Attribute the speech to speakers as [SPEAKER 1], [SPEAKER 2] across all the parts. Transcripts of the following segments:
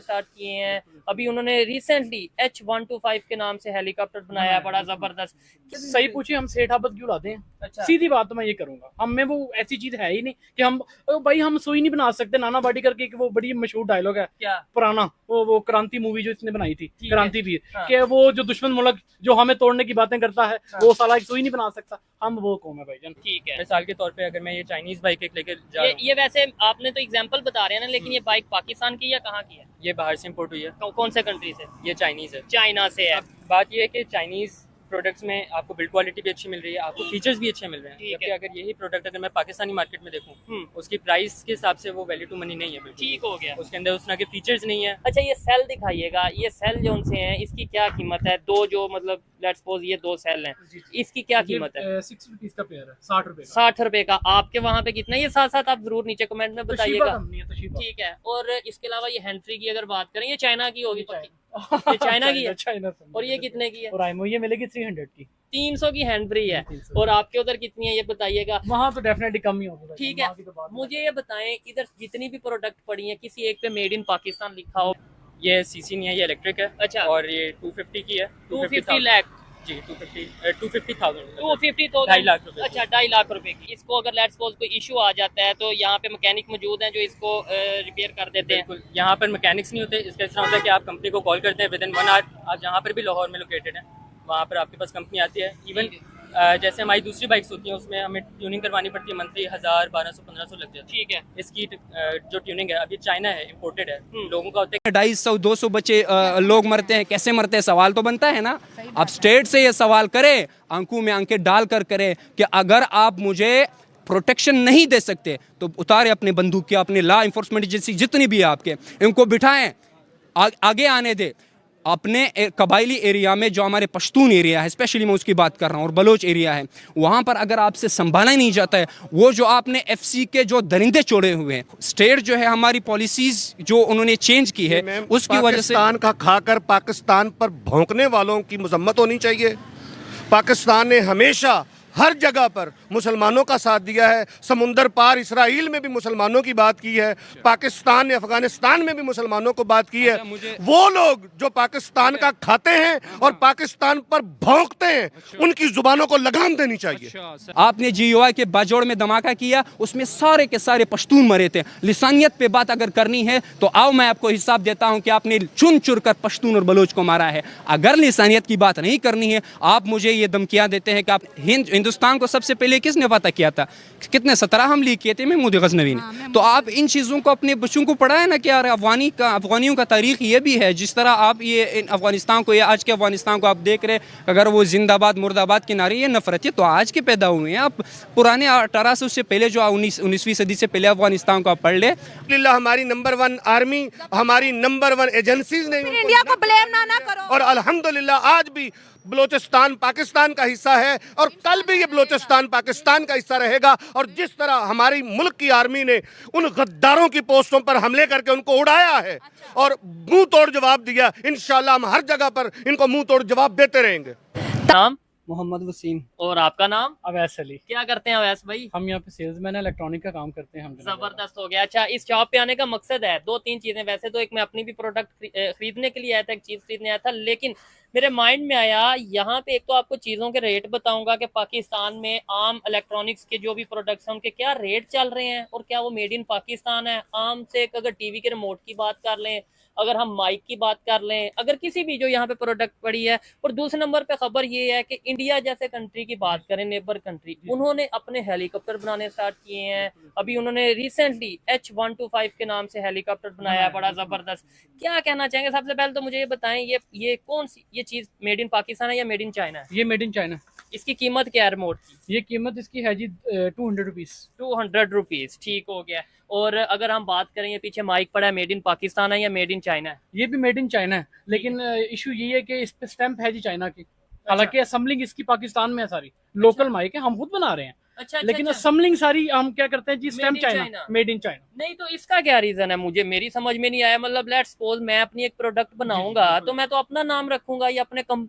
[SPEAKER 1] Start किए हैं। अभी उन्होंने रिसेंटली H125 के नाम से हेलीकॉप्टर बनाया है, बड़ा जबरदस्त।
[SPEAKER 2] सही पूछिए, हम सेठाबद क्यों लाते हैं?
[SPEAKER 1] अच्छा।
[SPEAKER 2] सीधी बात तो मैं ये करूंगा, हम में वो ऐसी चीज है ही नहीं कि हम भाई हम सुई नहीं बना सकते। नाना बाटी करके एक वो बड़ी मशहूर डायलॉग है,
[SPEAKER 1] क्या?
[SPEAKER 2] पुराना, वो क्रांति मूवी जो इसने बनाई थी, क्रांति वीर,
[SPEAKER 1] हाँ।
[SPEAKER 2] कि वो जो दुश्मन मुल्क जो हमें तोड़ने की बातें करता है,
[SPEAKER 1] हाँ।
[SPEAKER 2] वो साला सुई नहीं बना सकता। हम वो कौन है भाईजान?
[SPEAKER 1] ठीक है।
[SPEAKER 3] मिसाल के तौर पे अगर मैं ये चाइनीज बाइक एक लेकर जा रहा हूँ,
[SPEAKER 1] ये वैसे आपने तो एग्जांपल बता रहे हैं ना, लेकिन ये बाइक पाकिस्तान की या कहाँ की है?
[SPEAKER 3] ये बाहर से इम्पोर्ट हुई है।
[SPEAKER 1] कौन से कंट्री से?
[SPEAKER 3] ये चाइनीज है।
[SPEAKER 1] चाइना से है।
[SPEAKER 3] बात ये है कि चाइनीज प्रोडक्ट्स में आपको बिल्ड क्वालिटी भी अच्छी मिल रही है, आपको फीचर्स भी अच्छे मिल रहे हैं।
[SPEAKER 1] ठीक
[SPEAKER 3] जबकि
[SPEAKER 1] है।
[SPEAKER 3] अगर यही प्रोडक्ट अगर मैं पाकिस्तानी मार्केट में देखूँ, उसकी प्राइस के हिसाब से वो वैल्यू टू मनी नहीं है बिल्कुल।
[SPEAKER 1] ठीक हो गया।
[SPEAKER 3] उसके अंदर उस तरह के फीचर्स नहीं है।
[SPEAKER 1] अच्छा, ये सेल दिखाइएगा, ये सेल जो उनसे हैं, इसकी क्या कीमत है? दो जो मतलब लेट्स सपोज ये दो सेल हैं, इसकी क्या कीमत है?
[SPEAKER 2] 6 रुपीज का पेयर है, 60 रुपए का।
[SPEAKER 1] 60 रुपए का। आपके वहाँ पे कितना? ये साथ साथ आप जरूर नीचे कमेंट में बताइएगा।
[SPEAKER 2] तोशीबा
[SPEAKER 1] ठीक है। और इसके अलावा ये हैंड्री की अगर बात करें, ये चाइना की होगी पक्की? ये चाइना की है।
[SPEAKER 2] चाइना से।
[SPEAKER 1] और ये कितने की है?
[SPEAKER 2] और आईमो ये मिलेगी 300 की।
[SPEAKER 1] 300 की हैंड फ्री है।
[SPEAKER 2] 300।
[SPEAKER 1] और आपके उधर कितनी है ये बताइएगा।
[SPEAKER 2] वहाँ तो डेफिनेटली कम ही होगा।
[SPEAKER 1] ठीक है, मुझे ये बताएं, इधर जितनी भी प्रोडक्ट पड़ी है, किसी एक पे मेड इन पाकिस्तान लिखा हो?
[SPEAKER 3] ये सीसी नहीं है, ये इलेक्ट्रिक है।
[SPEAKER 1] अच्छा।
[SPEAKER 3] और ये 250 की है।
[SPEAKER 1] 250 लाख
[SPEAKER 3] जी, 250,000
[SPEAKER 1] 250,000
[SPEAKER 3] 2.5 लाख रुपए।
[SPEAKER 1] अच्छा, 2.5 लाख रुपए की। इसको अगर लेट्स सपोज कोई इशू आ जाता है तो यहाँ पे मैकेनिक मौजूद हैं जो इसको रिपेयर कर देते हैं?
[SPEAKER 3] बिल्कुल, यहाँ पर मैकेनिक्स नहीं होते। इसका इस तरह होता है कि आप कंपनी को कॉल करते हैं, विद इन 1 आवर आप जहाँ पर भी लाहौर में लोकेटेड है वहाँ पर आपके पास कंपनी आती है। इवन जैसे हमारी दूसरी बाइक्स होती हैं उसमें हमें ट्यूनिंग करवानी पड़ती है, मंथली 1000, 1200, 1500 लग जाती है।
[SPEAKER 1] ठीक है।
[SPEAKER 3] इसकी जो ट्यूनिंग है अभी चाइना है, इम्पोर्टेड है। लोगों का होता है
[SPEAKER 4] 250-200 बच्चे लोग मरते हैं, कैसे मरते हैं? सवाल तो बनता है ना। अब स्टेट से ये सवाल करे, आंखों में आंखें डालकर करे कि अगर आप मुझे प्रोटेक्शन नहीं दे सकते तो उतारे अपने बंदूक के, अपने लॉ इन्फोर्समेंट एजेंसी जितनी भी है आपके, इनको बिठाएं, आगे आने दे। अपने कबायली एरिया में जो हमारे पश्तून एरिया है, स्पेशली मैं उसकी बात कर रहा हूँ, और बलोच एरिया है, वहाँ पर अगर आपसे संभाला ही नहीं जाता है, वो जो आपने एफसी के जो दरिंदे छोड़े हुए हैं, स्टेट जो है हमारी पॉलिसीज जो उन्होंने चेंज की है उसकी वजह से
[SPEAKER 5] पाकिस्तान का खाकर पाकिस्तान पर भौंकने वालों की मजम्मत होनी चाहिए। पाकिस्तान ने हमेशा हर जगह पर मुसलमानों का साथ दिया है। समुंदर पार इसराइल में भी मुसलमानों की बात की है, पाकिस्तान ने अफगानिस्तान में भी मुसलमानों को बात की है। वो लोग जो पाकिस्तान का खाते हैं और पाकिस्तान पर भौंकते हैं, उनकी जुबानों को लगाम देनी चाहिए।
[SPEAKER 4] आपने GUI के बाजोड़ में धमाका किया, उसमें सारे के सारे पश्तून मरे थे। लिसानियत पे बात अगर करनी है तो आओ मैं आपको हिसाब देता हूं कि आपने चुन चुर कर पश्तून और बलोच को मारा है। अगर लिसानियत की बात नहीं करनी है, आप मुझे ये धमकियां देते हैं कि आप हिंदुस्तान को सबसे पहले किसने फतह किया था? कितने 17 हमले किए थे महमूद गजनवी ने। तो आप इन चीज़ों को अपने बच्चों को पढ़ाए ना कि यार अफगानियों का तारीख ये भी है। जिस तरह आप ये अफगानिस्तान को, या आज के अफगानिस्तान को आप देख रहे, अगर वो जिंदाबाद मुर्दाबाद के नारे, ये नफरत है तो आज के पैदा हुए हैं। आप पुराने 1800 से पहले जो 19वीं सदी से पहले अफगानिस्तान को आप पढ़ ले।
[SPEAKER 5] हमारी नंबर 1 आर्मी, हमारी नंबर 1 एजेंसीज ने
[SPEAKER 6] इंडिया को ब्लेम ना करो।
[SPEAKER 5] और अल्हम्दुलिल्लाह आज भी बलोचिस्तान पाकिस्तान का हिस्सा है और कल भी ये बलोचिस्तान पाकिस्तान का हिस्सा रहेगा। और जिस तरह हमारी मुल्क की आर्मी ने उन गद्दारों की पोस्टों पर हमले करके उनको उड़ाया है और मुंह तोड़ जवाब दिया, इंशाल्लाह हम हर जगह पर इनको मुंह तोड़ जवाब देते रहेंगे।
[SPEAKER 1] नाम?
[SPEAKER 2] मोहम्मद वसीम।
[SPEAKER 1] और आपका नाम?
[SPEAKER 2] अवैस अली।
[SPEAKER 1] क्या करते हैं अवैस भाई?
[SPEAKER 2] हम यहाँ पे सेल्समैन है, इलेक्ट्रॉनिक का काम करते हैं हम।
[SPEAKER 1] जबरदस्त हो गया। अच्छा, इस शॉप पे आने का मकसद है 2-3 चीजें। वैसे तो एक मैं अपनी भी प्रोडक्ट खरीदने के लिए आया था, एक चीज खरीदने आया था, लेकिन मेरे माइंड में आया यहाँ पे एक तो आपको चीजों के रेट बताऊंगा कि पाकिस्तान में आम इलेक्ट्रॉनिक्स के जो भी प्रोडक्ट्स हैं उनके क्या रेट चल रहे हैं और क्या वो मेड इन पाकिस्तान है। आम से अगर टीवी के रिमोट की बात कर लें, अगर हम माइक की बात कर लें, अगर किसी भी जो यहाँ पे प्रोडक्ट पड़ी है। और दूसरे नंबर पे खबर ये है कि इंडिया जैसे कंट्री की बात करें, नेबर कंट्री, उन्होंने अपने हेलीकॉप्टर बनाने स्टार्ट किए हैं। अभी उन्होंने रिसेंटली H125 के नाम से हेलीकॉप्टर बनाया है, बड़ा जबरदस्त। क्या कहना चाहेंगे? सबसे पहले तो मुझे ये बताएं, ये कौन सी ये चीज मेड इन पाकिस्तान है या मेड इन चाइना है?
[SPEAKER 2] ये मेड इन चाइना।
[SPEAKER 1] इसकी कीमत क्या है रिमोट की?
[SPEAKER 2] ये कीमत इसकी है जी 200 रुपीज।
[SPEAKER 1] 200 रुपीज। ठीक हो गया। और अगर हम बात करें, ये पीछे माइक पड़ा है, मेड इन पाकिस्तान है या मेड इन चाइना है?
[SPEAKER 2] ये भी मेड इन चाइना है, लेकिन इशू ये है कि इस पे स्टैंप है जी चाइना की। हालांकि असेंबलिंग इसकी पाकिस्तान में है सारी। लोकल माइक है, हम खुद बना रहे हैं।
[SPEAKER 1] अच्छा,
[SPEAKER 2] लेकिन
[SPEAKER 1] अच्छा।
[SPEAKER 2] असम्बलिंग सारी हम क्या करते हैं जी,
[SPEAKER 1] Made
[SPEAKER 2] stamp
[SPEAKER 1] in
[SPEAKER 2] China,
[SPEAKER 1] China।
[SPEAKER 2] Made in China.
[SPEAKER 1] नहीं तो इसका क्या रीजन है, मुझे मेरी समझ में नहीं आया। मतलब लेट्स सपोज मैं अपनी एक प्रोडक्ट बनाऊंगा
[SPEAKER 2] बिल्कुल।
[SPEAKER 1] तो मैं तो अपना नाम रखूंगा या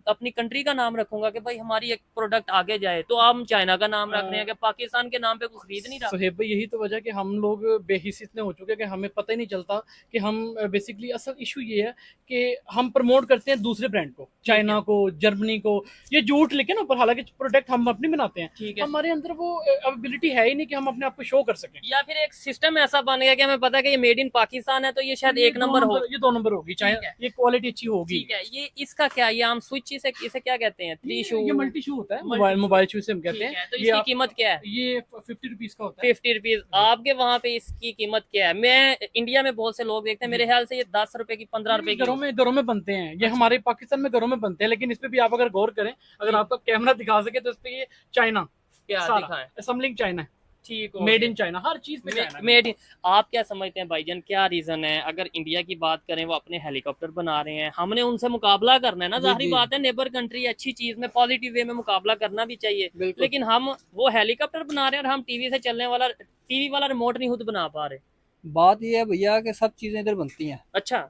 [SPEAKER 1] अपनी कंट्री का नाम रखूंगा कि भाई हमारी एक प्रोडक्ट आगे जाए, तो हम चाइना का नाम रख रहे हैं कि पाकिस्तान के नाम पे कोई खरीद नहीं रहा।
[SPEAKER 2] सोहेब भाई, यही तो वजह कि हम लोग बेहिस इतने हो चुके हैं कि हमें पता ही नहीं चलता कि हम बेसिकली असल इशू ये है कि हम प्रमोट करते हैं दूसरे ब्रांड को, चाइना को, जर्मनी को, ये झूठ लिखे ना ऊपर, हालांकि प्रोडक्ट हम अपनी बनाते हैं।
[SPEAKER 1] ठीक है।
[SPEAKER 2] हमारे अंदर वो एबिलिटी है ही नहीं कि हम अपने आप को शो कर सकें।
[SPEAKER 1] या फिर एक सिस्टम ऐसा बन गया कि हमें पता है कि ये मेड इन पाकिस्तान है तो ये शायद एक नंबर हो।
[SPEAKER 2] ये 2 नंबर होगी, चाहे
[SPEAKER 1] ठीक है।
[SPEAKER 2] ये क्वालिटी अच्छी होगी।
[SPEAKER 1] ठीक है, ये इसका क्या, ये आम स्विच इसे क्या कहते हैं, 3 शू?
[SPEAKER 2] ये मल्टी शू होता है,
[SPEAKER 1] Multi
[SPEAKER 2] मोबाइल शू से हम कहते
[SPEAKER 1] ठीक
[SPEAKER 2] हैं।
[SPEAKER 1] है, तो
[SPEAKER 2] ये
[SPEAKER 1] इसकी
[SPEAKER 2] आप-
[SPEAKER 1] कीमत क्या है?
[SPEAKER 2] ये 50 रुपीज का होता है।
[SPEAKER 1] 50 रुपीज। आपके वहाँ पे इसकी कीमत क्या है? मैं इंडिया में बहुत से लोग देखते हैं, मेरे ख्याल से ये 10 रुपए की, 15 रुपए की।
[SPEAKER 2] घरों में बनते हैं ये, हमारे पाकिस्तान में घरों में बनते हैं, लेकिन इस पे भी आप अगर गौर करें, अगर आपका कैमरा दिखा सके तो इस पे ये चाइना,
[SPEAKER 1] क्या
[SPEAKER 2] सारा
[SPEAKER 1] दिखाएं?
[SPEAKER 2] असम्बलिंग चाइना,
[SPEAKER 1] ठीक,
[SPEAKER 2] मेड इन चाइना, हर चीज पे चाइना।
[SPEAKER 1] Made in. आप क्या समझते हैं भाईजान, क्या रीजन है? अगर इंडिया की बात करें, वो अपने हेलीकॉप्टर बना रहे हैं, हमने उनसे मुकाबला करना है ना, जाहिर बात है, नेबर कंट्री, अच्छी चीज में पॉजिटिव वे में मुकाबला करना भी चाहिए। लेकिन हम वो हेलीकॉप्टर बना रहे हैं और हम टीवी से चलने वाला, टीवी वाला रिमोट नहीं खुद बना पा रहे।
[SPEAKER 6] बात ये है भैया कि सब चीजें इधर बनती हैं,
[SPEAKER 1] अच्छा।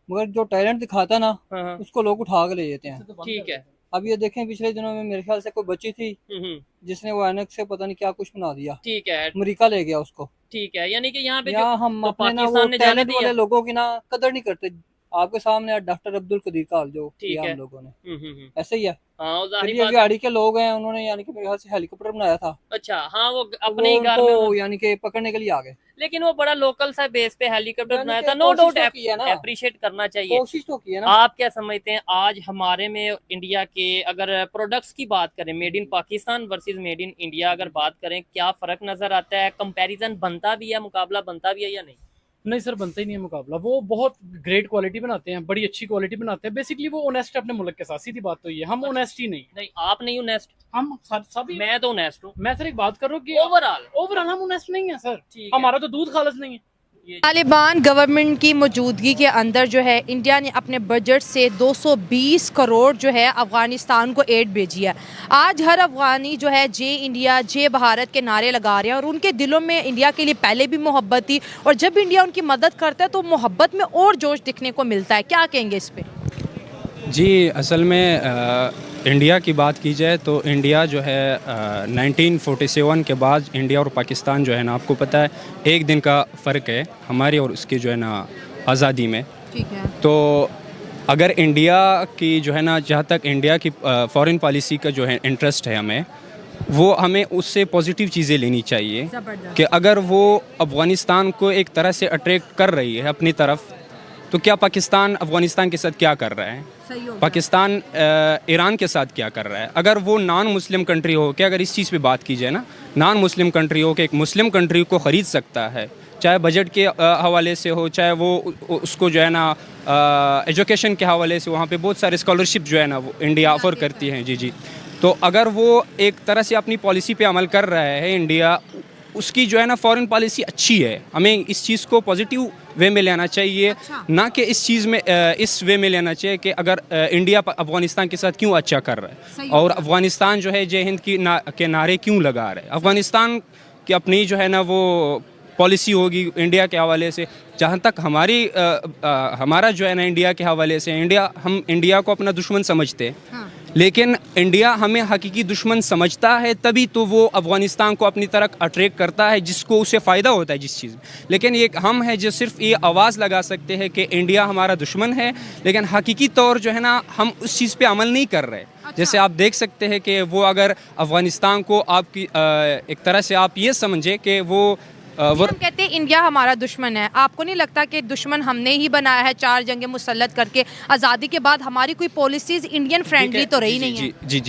[SPEAKER 6] मगर जो टैलेंट दिखाता है ना,
[SPEAKER 1] हाँ,
[SPEAKER 6] उसको लोग उठा के ले जाते हैं।
[SPEAKER 1] ठीक है।
[SPEAKER 6] अब ये देखें, पिछले दिनों में मेरे ख्याल से कोई बच्ची थी
[SPEAKER 1] हम्म,
[SPEAKER 6] जिसने वो ऐनक से पता नहीं क्या कुछ बना दिया,
[SPEAKER 1] ठीक है।
[SPEAKER 6] अमेरिका ले गया उसको।
[SPEAKER 1] ठीक है, यानी कि यहाँ पे
[SPEAKER 6] यहाँ हम
[SPEAKER 1] तो
[SPEAKER 6] अपने ना वो
[SPEAKER 1] पाकिस्तान ने जाने
[SPEAKER 6] टैलेंट
[SPEAKER 1] दिया।
[SPEAKER 6] वाले लोगों की ना कदर नहीं करते। आपके सामने आज डॉक्टर अब्दुल कदीर का हाल जो
[SPEAKER 1] ठीक
[SPEAKER 6] किया
[SPEAKER 1] है।
[SPEAKER 6] हम लोगों ने,
[SPEAKER 1] हम्म।
[SPEAKER 6] ऐसे ही है।
[SPEAKER 1] हाँ, वो
[SPEAKER 6] फिर
[SPEAKER 1] जाहिर
[SPEAKER 6] ये
[SPEAKER 1] बात है।
[SPEAKER 6] गाड़ी के लोग हैं, उन्होंने यानी कि मेरे ख्याल से हेलीकॉप्टर बनाया था,
[SPEAKER 1] अच्छा, हाँ, वो
[SPEAKER 6] तो
[SPEAKER 1] अपने ही
[SPEAKER 6] वो
[SPEAKER 1] घर
[SPEAKER 6] उनको
[SPEAKER 1] में,
[SPEAKER 6] यानी कि पकड़ने के लिए आ गए।
[SPEAKER 1] लेकिन वो बड़ा लोकल सा बेस पे हेलीकॉप्टर
[SPEAKER 6] यानी
[SPEAKER 1] बनाया
[SPEAKER 6] कि
[SPEAKER 1] था। नो
[SPEAKER 6] कोशिश
[SPEAKER 1] डाउट
[SPEAKER 6] तो की है ना।
[SPEAKER 1] अप्रिशिएट करना चाहिए।
[SPEAKER 6] कोशिश तो की है ना।
[SPEAKER 1] आप क्या समझते हैं, आज हमारे में इंडिया के अगर प्रोडक्ट्स की बात करें, made in Pakistan versus made in India अगर बात करें, क्या फर्क नजर आता है? कंपैरिजन बनता भी है, मुकाबला बनता भी है या नहीं?
[SPEAKER 2] नहीं सर, बनता ही नहीं है मुकाबला। वो बहुत ग्रेट क्वालिटी बनाते हैं, बड़ी अच्छी क्वालिटी बनाते हैं। बेसिकली वो ऑनेस्ट है अपने मुल्क के साथ, सीधी बात तो ये, हम ऑनेस्ट ही नहीं।
[SPEAKER 1] नहीं, आप नहीं ऑनेस्ट,
[SPEAKER 2] हम सभी,
[SPEAKER 1] मैं तो ऑनेस्ट हूँ
[SPEAKER 2] मैं सर एक बात कर रहा हूँ कि
[SPEAKER 1] ओवरऑल।
[SPEAKER 2] हम ऑनेस्ट नहीं है सर,
[SPEAKER 1] ठीक है।
[SPEAKER 2] हमारा तो दूध खालस नहीं है।
[SPEAKER 7] तालिबान गवर्नमेंट की मौजूदगी के अंदर जो है, इंडिया ने अपने बजट से 220 करोड़ जो है अफ़गानिस्तान को एड भेजी है। आज हर अफ़गानी जो है जे इंडिया, जे भारत के नारे लगा रहे हैं, और उनके दिलों में इंडिया के लिए पहले भी मोहब्बत थी, और जब इंडिया उनकी मदद करता है तो मोहब्बत में और जोश दिखने को मिलता है। क्या कहेंगे इस पर?
[SPEAKER 4] जी, असल में इंडिया की बात की जाए तो इंडिया जो है 1947 के बाद इंडिया और पाकिस्तान जो है ना, आपको पता है एक दिन का फ़र्क है हमारी और उसकी जो है ना आज़ादी में।
[SPEAKER 7] ठीक है।
[SPEAKER 4] तो अगर इंडिया की जो है ना, जहाँ तक इंडिया की फॉरेन पॉलिसी का जो है इंटरेस्ट है, हमें उससे पॉजिटिव चीज़ें लेनी चाहिए कि अगर वो अफ़गानिस्तान को एक तरह से अट्रैक्ट कर रही है अपनी तरफ, तो क्या पाकिस्तान अफ़गानिस्तान के साथ क्या कर रहा है, पाकिस्तान ईरान के साथ क्या कर रहा है? अगर वो नॉन मुस्लिम कंट्री हो के, अगर इस चीज़ पे बात की जाए ना, नॉन मुस्लिम कंट्री हो के एक मुस्लिम कंट्री को ख़रीद सकता है, चाहे बजट के हवाले से हो, चाहे वो उसको जो है ना एजुकेशन के हवाले से, वहाँ पे बहुत सारे स्कॉलरशिप जो है ना वो इंडिया ऑफ़र करती हैं। जी। तो अगर वो एक तरह से अपनी पॉलिसी पे अमल कर रहा है इंडिया, उसकी जो है ना फॉरेन पॉलिसी अच्छी है, हमें इस चीज़ को पॉजिटिव वे में लेना चाहिए।
[SPEAKER 7] अच्छा।
[SPEAKER 4] ना कि इस चीज़ में इस वे में लेना चाहिए कि अगर इंडिया अफ़गानिस्तान के साथ क्यों अच्छा कर रहा है, और अफ़गानिस्तान जो है जय हिंद के नारे क्यों लगा रहा है। अफ़गानिस्तान की अपनी जो है ना वो पॉलिसी होगी इंडिया के हवाले से। जहाँ तक हमारा जो है ना इंडिया के हवाले से, हम इंडिया को अपना दुश्मन समझते हैं।
[SPEAKER 7] हाँ।
[SPEAKER 4] लेकिन इंडिया हमें हकीकी दुश्मन समझता है, तभी तो वो अफ़गानिस्तान को अपनी तरफ अट्रैक्ट करता है, जिसको उसे फ़ायदा होता है जिस चीज़ में। लेकिन एक हम हैं जो सिर्फ ये आवाज़ लगा सकते हैं कि इंडिया हमारा दुश्मन है, लेकिन हकीकी तौर जो है ना हम उस चीज़ पे अमल नहीं कर रहे। जैसे आप देख सकते हैं कि वो अगर अफ़गानिस्तान को आपकी एक तरह से आप ये समझे कि वो
[SPEAKER 7] हम कहते हैं इंडिया हमारा दुश्मन है, आपको नहीं लगता कि दुश्मन हमने ही बनाया है 4 जंगें मुसल्लत करके? आज़ादी के बाद हमारी कोई पॉलिसीज़ इंडियन फ्रेंडली तो रही नहीं है।
[SPEAKER 4] जी।